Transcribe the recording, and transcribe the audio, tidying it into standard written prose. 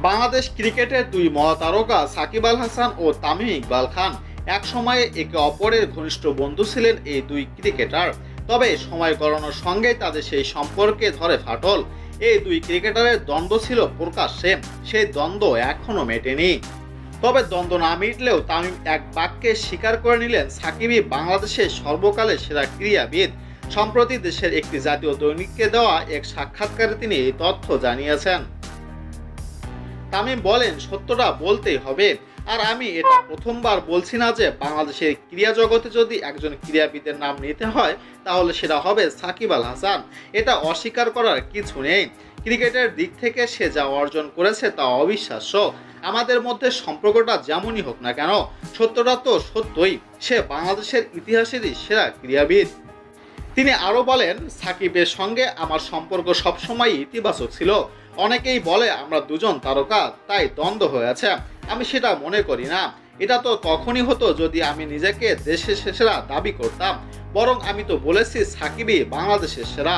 বাংলাদেশ ক্রিকেটের দুই মহাতারকা সাকিব আল হাসান ও তামিম ইকবাল খান এক সময়ে একে অপরের ঘনিষ্ঠ বন্ধু ছিলেন এই দুই ক্রিকেটার। তবে সময় গড়ানোর সঙ্গেই তাদের সেই সম্পর্কে ধরে ফাটল। এই দুই ক্রিকেটারের দ্বন্দ্ব ছিল প্রকাশ্যে, সেই দ্বন্দ্ব এখনো মেটেনি। তবে দ্বন্দ্ব না মিটলেও তামিম এক বাক্যে স্বীকার করে নিলেন সাকিবই বাংলাদেশের সর্বকালের সেরা ক্রীড়াবিদ। সম্প্রতি দেশের একটি জাতীয় দৈনিককে দেওয়া এক সাক্ষাৎকারে তিনি এই তথ্য জানিয়েছেন। তামিম বলেন, সত্যটা বলতেই হবে, আর আমি এটা প্রথমবার বলছি না যে বাংলাদেশের ক্রীড়া জগতে যদি একজন ক্রীড়াবিদের নাম নিতে হয় তাহলে সেটা হবে সাকিব আল হাসান। এটা অস্বীকার করার কিছু নেই। ক্রিকেটের দিক থেকে সে যা অর্জন করেছে তা অবিশ্বাস্য। আমাদের মধ্যে সম্পর্কটা যেমনই হোক না কেন, সত্যটা তো সত্যই, সে বাংলাদেশের ইতিহাসেরই সেরা ক্রীড়াবিদ। তিনি আরও বলেন, সাকিবের সঙ্গে আমার সম্পর্ক সবসময় ইতিবাচক ছিল। অনেকেই বলে আমরা দুজন তারকা তাই দ্বন্দ্ব হয়েছে, আমি সেটা মনে করি না। এটা তো তখনই হতো যদি আমি নিজেকে দেশের সেরা দাবি করতাম, বরং আমি তো বলেছি সাকিবই বাংলাদেশের সেরা।